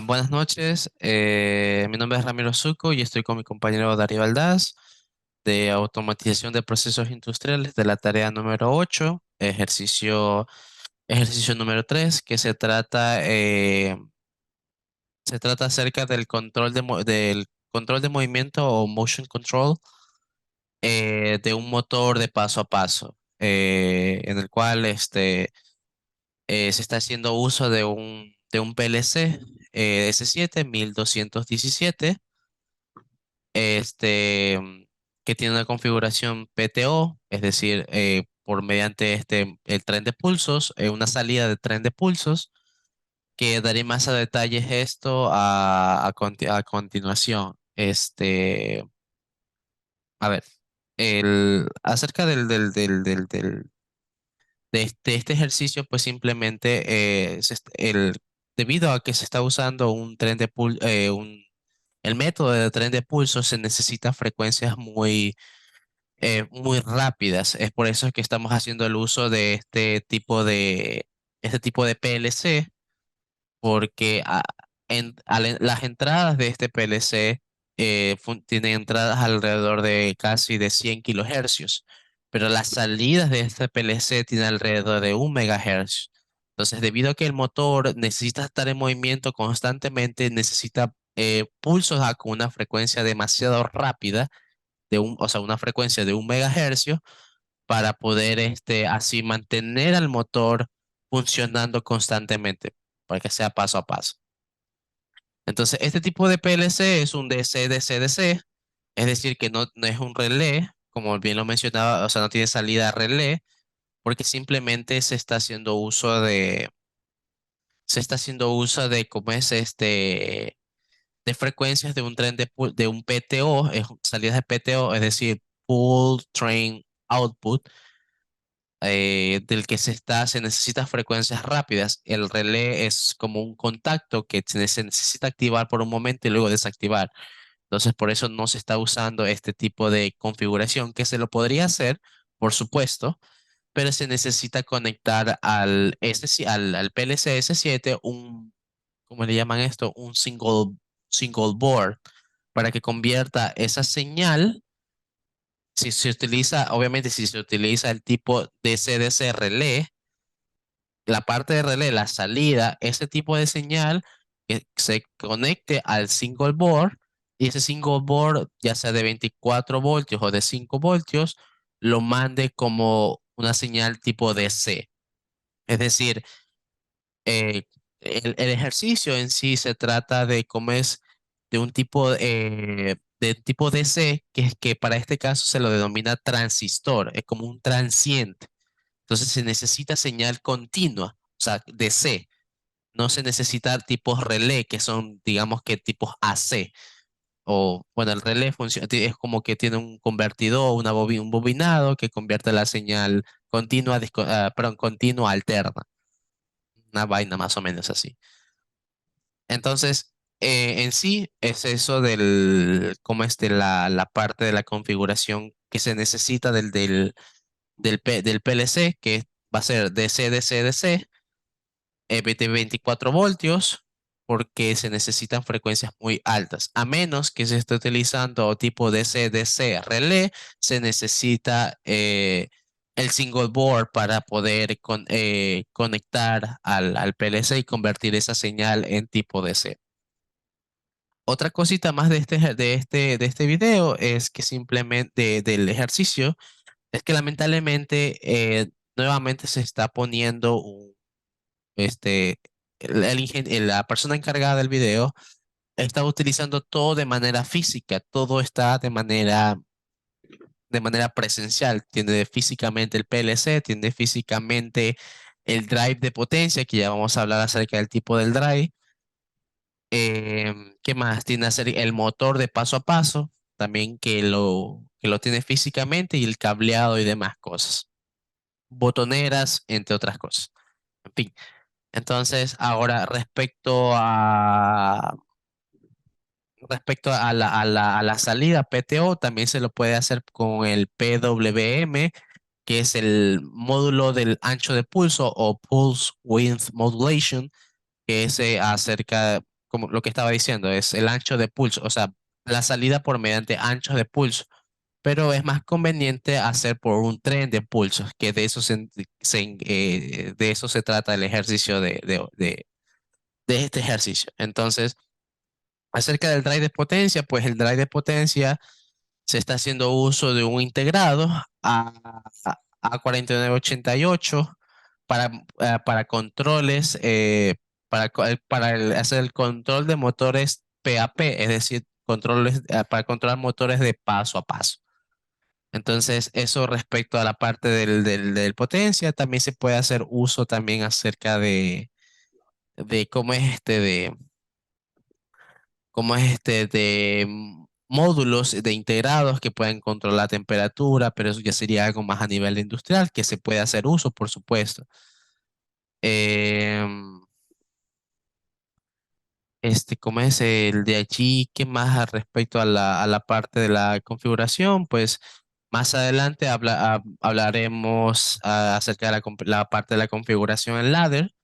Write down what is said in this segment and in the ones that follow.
Buenas noches, mi nombre es Ramiro Zucco y estoy con mi compañero Darío Aldaz de automatización de procesos industriales de la tarea número 8, ejercicio número 3, que se trata acerca del del control de movimiento o motion control de un motor de paso a paso, en el cual se está haciendo uso de un PLC S7 1217, este, que tiene una configuración PTO, es decir, por mediante el tren de pulsos, una salida de tren de pulsos, que daré más a detalles esto a continuación. A ver, acerca de este ejercicio, pues simplemente debido a que se está usando un tren de el método de tren de pulso, se necesita frecuencias muy rápidas. Es por eso que estamos haciendo el uso de este tipo de PLC, porque las entradas de este PLC tienen entradas alrededor de casi de 100 kilohercios, pero las salidas de este PLC tienen alrededor de 1 megahertz. Entonces, debido a que el motor necesita estar en movimiento constantemente, necesita pulsos con una frecuencia demasiado rápida, o sea, una frecuencia de 1 megahercio, para poder así mantener al motor funcionando constantemente, para que sea paso a paso. Entonces, este tipo de PLC es un DC-DC-DC, es decir, que no es un relé, como bien lo mencionaba, o sea, no tiene salida relé, porque simplemente se está haciendo uso de, ¿cómo es de frecuencias de un de un PTO, salidas de PTO, es decir, Pull Train Output, del que se necesita frecuencias rápidas. El relé es como un contacto que se necesita activar por un momento y luego desactivar. Entonces, por eso no se está usando este tipo de configuración, que se lo podría hacer, por supuesto, pero se necesita conectar al PLC S7 ¿cómo le llaman esto? Un single board, para que convierta esa señal. Si se utiliza, obviamente, si se utiliza el tipo DC-DC relé, la parte de relé, la salida, ese tipo de señal que se conecte al single board, y ese single board, ya sea de 24 voltios o de 5 voltios, lo mande como una señal tipo DC. Es decir, eh, el ejercicio en sí se trata de cómo es de un de tipo DC, que es que para este caso se lo denomina transistor, es como un transiente. Entonces se necesita señal continua, o sea, DC. No se necesita tipos relé, que son, digamos que tipos AC. O, bueno, el relé funciona, es como que tiene un convertidor, un bobinado que convierte la señal continua, perdón, continua a alterna. Una vaina más o menos así. Entonces, en sí es eso cómo la parte de la configuración que se necesita del PLC, que va a ser DC-DC-DC, de 24 voltios, porque se necesitan frecuencias muy altas. A menos que se esté utilizando tipo DC-DC relé, se necesita el single board para poder conectar al PLC y convertir esa señal en tipo DC. Otra cosita más de este video es que simplemente del ejercicio es que lamentablemente nuevamente se está poniendo este, la persona encargada del video está utilizando todo de manera física, todo está de manera presencial. Tiene físicamente el PLC, tiene físicamente el drive de potencia, que ya vamos a hablar acerca del tipo del drive. ¿Qué más? Tiene el motor de paso a paso, también que lo tiene físicamente, y el cableado y demás cosas. Botoneras, entre otras cosas. En fin. Entonces, ahora respecto a la salida PTO, también se lo puede hacer con el PWM, que es el módulo del ancho de pulso o Pulse Width Modulation, que es acerca, como lo que estaba diciendo, es el ancho de pulso, o sea, la salida por mediante anchos de pulso, pero es más conveniente hacer por un tren de pulsos, que de eso de eso se trata el ejercicio de este ejercicio. Entonces, acerca del drive de potencia, pues el drive de potencia se está haciendo uso de un integrado a 4988 para, para controles, hacer el control de motores PAP, es decir, controles, para controlar motores de paso a paso. Entonces, eso respecto a la parte del potencia, también se puede hacer uso también acerca de cómo es módulos de integrados que pueden controlar la temperatura, pero eso ya sería algo más a nivel industrial que se puede hacer uso, por supuesto. Em, ¿Cómo es el de allí? ¿Qué más al respecto a la parte de la configuración? Pues más adelante hablaremos acerca de la parte de la configuración en ladder,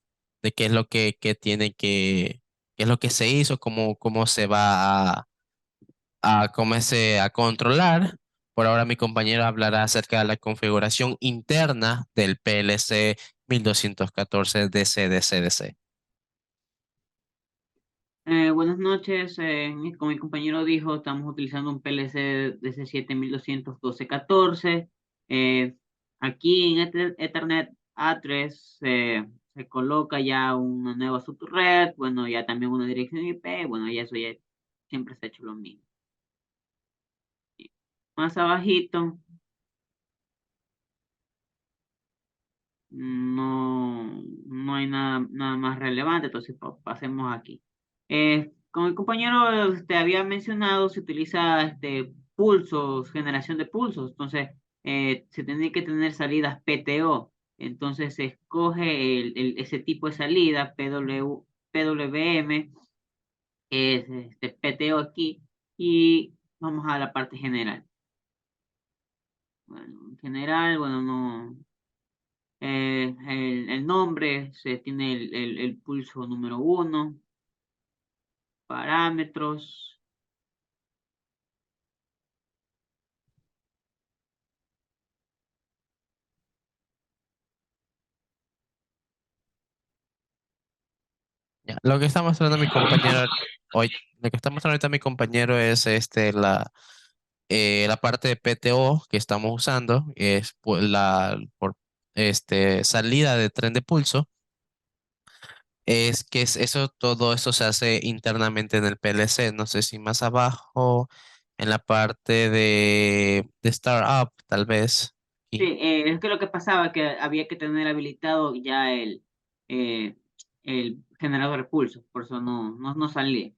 de qué es lo que tiene qué es lo que se hizo, cómo se va a comerse a controlar. Por ahora mi compañero hablará acerca de la configuración interna del PLC 1214 DC-DC-DC. Buenas noches, como mi compañero dijo, estamos utilizando un PLC DC7 1214. Aquí en Ethernet A3 se coloca ya una nueva subred, bueno, ya también una dirección IP, bueno, ya eso ya siempre se ha hecho lo mismo. Más abajito, no hay nada más relevante, entonces pasemos aquí. Como el compañero había mencionado, se utiliza pulsos, generación de pulsos, entonces se tiene que tener salidas PTO, entonces se escoge ese tipo de salida, PWM, que es PTO aquí, y vamos a la parte general. Bueno, en general, bueno, no. El nombre, se tiene el pulso número uno, parámetros. Ya, lo que está mostrando mi compañero hoy, lo que está mostrando ahorita mi compañero es la parte de PTO que estamos usando, es salida de tren de pulso. Es que todo eso se hace internamente en el PLC. No sé si más abajo, en la parte de Startup, tal vez. Sí, Y, es que lo que pasaba que había que tener habilitado ya eh, el generador de pulsos, por eso no salía.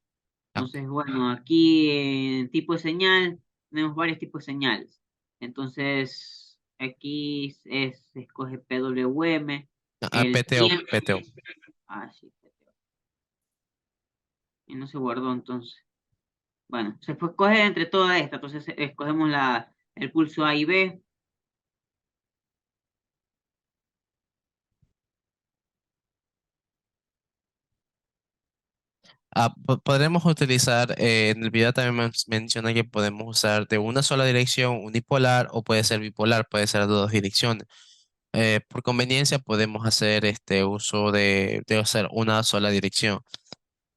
ah, Entonces, bueno, aquí en tipo de señal tenemos varios tipos de señales. Entonces, aquí se escoge PWM, el PTO, tiempo. PTO. Ah, sí, y no se guardó entonces. Bueno, se fue, escoge entre todas estas, entonces escogemos el pulso A y B. Podremos utilizar, en el video también menciona que podemos usar de una sola dirección unipolar o puede ser bipolar, puede ser de dos direcciones. Por conveniencia podemos hacer este uso de hacer una sola dirección.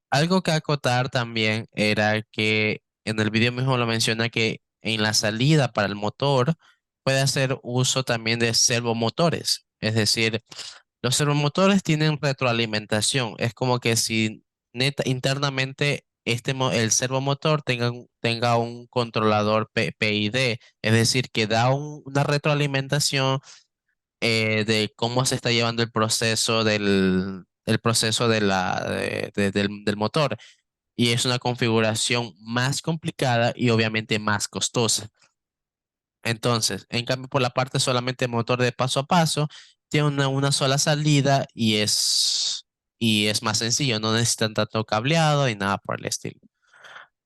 Algo que acotar también era que en el video mismo lo menciona que en la salida para el motor puede hacer uso también de servomotores. Es decir, los servomotores tienen retroalimentación. Es como que si internamente el servomotor tenga un controlador PID, es decir, que da una retroalimentación de cómo se está llevando el proceso del motor. Y es una configuración más complicada y obviamente más costosa. Entonces, en cambio, por la parte solamente motor de paso a paso, tiene una sola salida y es más sencillo, no necesitan tanto cableado y nada por el estilo.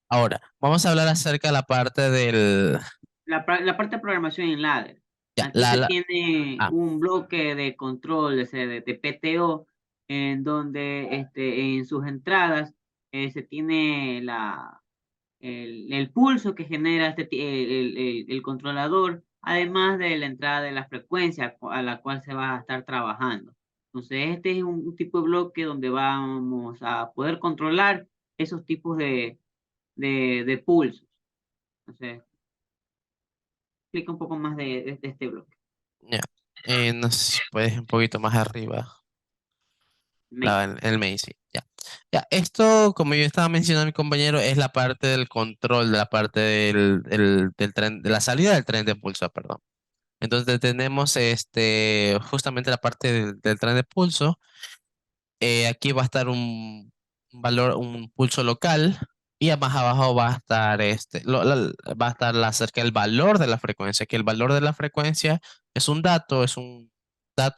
Ahora, vamos a hablar acerca de la parte La parte de programación en ladder. ya, Aquí se tiene ah, un bloque de control de PTO. en donde en sus entradas se tiene el pulso que genera el controlador, además de la entrada de la frecuencia a la cual se va a estar trabajando. Entonces, este es un tipo de bloque donde vamos a poder controlar esos tipos de pulsos. Entonces, explica un poco más de este bloque. Ya. No sé si puedes un poquito más arriba. Main. El main, sí. Ya. Ya, esto, como yo estaba mencionando mi compañero, es la parte del control, de la parte del tren, de la salida del tren de pulso, perdón. Entonces tenemos justamente la parte del tren de pulso. Aquí va a estar un valor, un pulso local, y más abajo va a estar va a estar acerca del valor de la frecuencia, que el valor de la frecuencia es un dato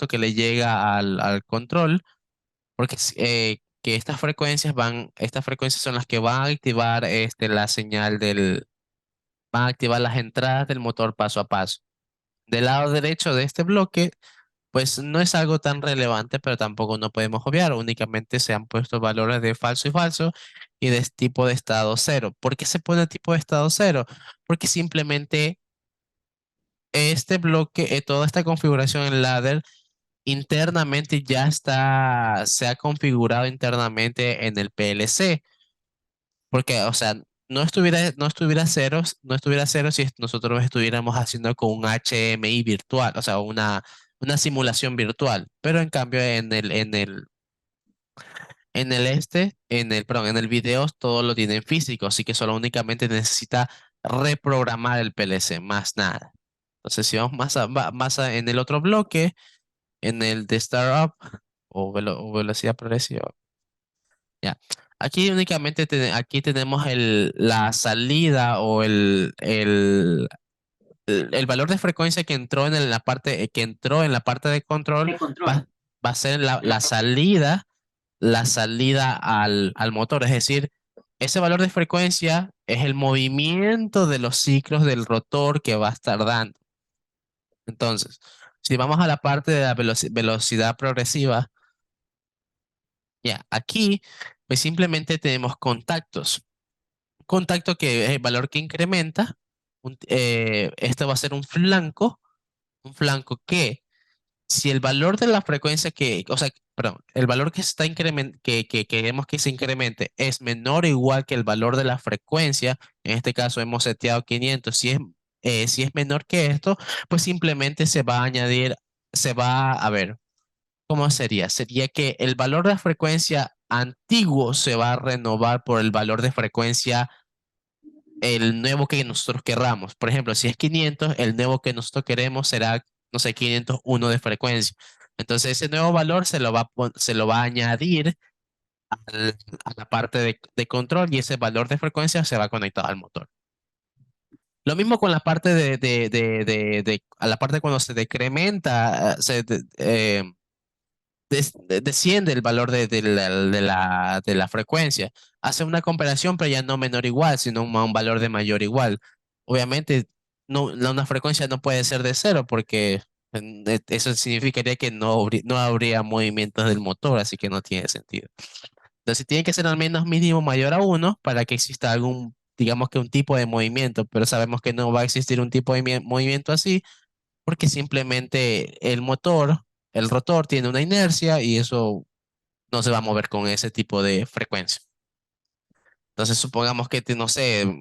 que le llega al control, porque que estas frecuencias son las que van a activar la señal van a activar las entradas del motor paso a paso. Del lado derecho de este bloque, pues no es algo tan relevante, pero tampoco no podemos obviar. Únicamente se han puesto valores de falso y falso y de tipo de estado cero. ¿Por qué se pone tipo de estado cero? Porque simplemente este bloque, toda esta configuración en ladder internamente se ha configurado internamente en el PLC. Porque, o sea, no estuviera cero si nosotros estuviéramos haciendo con un HMI virtual, o sea, una simulación virtual. Pero en cambio, perdón, en el video todo lo tiene en físico, así que solo únicamente necesita reprogramar el PLC, más nada. Entonces, si vamos en el otro bloque, en el de startup o velocidad progresiva. Ya. Aquí tenemos la salida o el valor de frecuencia que entró que entró en la parte de control. De control Va, va a ser de la frecuencia. la salida al motor. Es decir, ese valor de frecuencia es el movimiento de los ciclos del rotor que va a estar dando. Entonces, si vamos a la parte de la velocidad progresiva, ya, aquí pues simplemente tenemos contactos. Contacto que es el valor que incrementa. Esto va a ser un flanco que si el valor de la frecuencia o sea, perdón, el valor que está que queremos que se incremente es menor o igual que el valor de la frecuencia, en este caso hemos seteado 500. Si es menor que esto, pues simplemente a ver, ¿cómo sería? Sería que el valor de la frecuencia antiguo se va a renovar por el valor de frecuencia el nuevo que nosotros querramos. Por ejemplo, si es 500, el nuevo que nosotros queremos será, no sé, 501 de frecuencia. Entonces ese nuevo valor se lo va a añadir a la parte de control, y ese valor de frecuencia se va conectado al motor. Lo mismo con la parte a la parte cuando se decrementa, desciende el valor de la frecuencia. Hace una comparación, pero ya no menor igual, sino un valor de mayor igual. Obviamente, una frecuencia no puede ser de cero, porque eso significaría que no habría movimientos del motor, así que no tiene sentido. Entonces, tiene que ser al menos mínimo mayor a uno para que exista digamos que un tipo de movimiento, pero sabemos que no va a existir un tipo de movimiento así, porque simplemente el rotor tiene una inercia y eso no se va a mover con ese tipo de frecuencia. Entonces, supongamos que, no sé,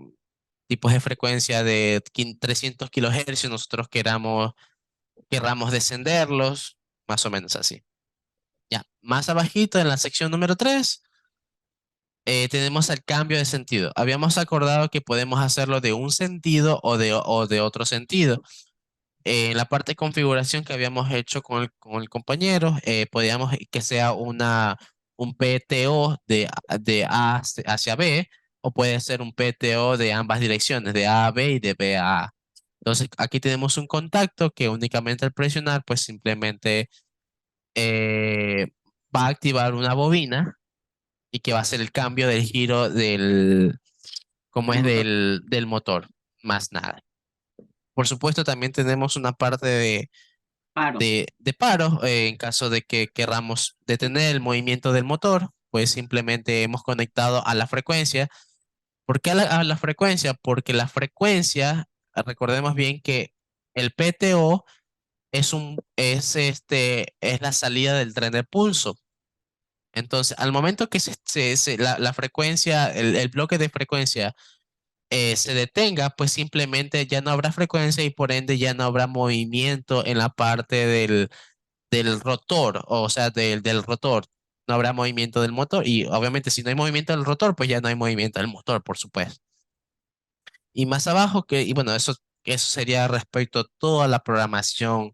tipos de frecuencia de 300 kilohercios, nosotros querramos descenderlos, más o menos así. Ya, más abajito en la sección número 3 tenemos el cambio de sentido. Habíamos acordado que podemos hacerlo de un sentido o de otro sentido. En la parte de configuración que habíamos hecho con el compañero, podíamos que sea un PTO de A hacia B, o puede ser un PTO de ambas direcciones, de A a B y de B a A. Entonces, aquí tenemos un contacto que únicamente al presionar, pues simplemente eh, va a activar una bobina, y que va a hacer el cambio del giro como El es motor. del motor, más nada. Por supuesto, también tenemos una parte Paro. de paro. En caso de que queramos detener el movimiento del motor, pues simplemente hemos conectado a la frecuencia. ¿Por qué a la frecuencia? Porque la frecuencia, recordemos bien que el PTO es la salida del tren de pulso. Entonces, al momento que la frecuencia, el bloque de frecuencia se detenga, pues simplemente ya no habrá frecuencia y por ende ya no habrá movimiento en la parte del rotor, o sea, del rotor. No habrá movimiento del motor y obviamente si no hay movimiento del rotor, pues ya no hay movimiento del motor, por supuesto. Y más abajo, y bueno, eso sería respecto a toda la programación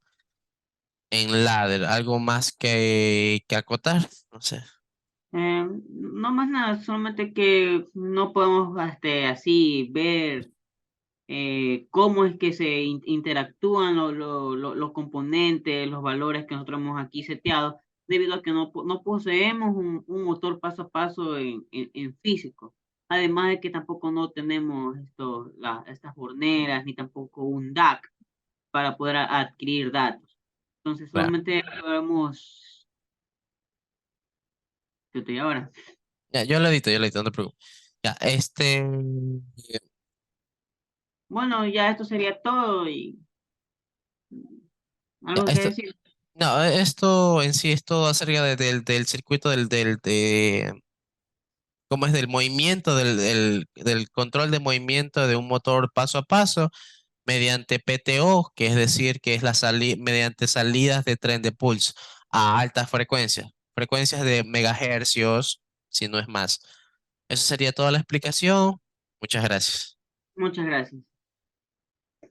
en ladder. ¿Algo más que acotar? No sé. No más nada, solamente que no podemos así ver cómo es que se interactúan los componentes, los valores que nosotros hemos aquí seteado, debido a que no poseemos un motor paso a paso en físico. Además de que tampoco no tenemos estas horneras ni tampoco un DAC para poder adquirir datos. Entonces Claro. solamente podemos... ¿Qué estoy ahora? Ya, yo lo edito, no te preocupes. Ya, Bueno, ya esto sería todo y ya, algo que esto, decir. no, esto en sí es todo acerca del circuito cómo es del movimiento, del control de movimiento de un motor paso a paso mediante PTO, que es decir, que es mediante salidas de tren de pulso a altas frecuencias, frecuencias de megahercios, si no es más. Eso sería toda la explicación. Muchas gracias. Muchas gracias.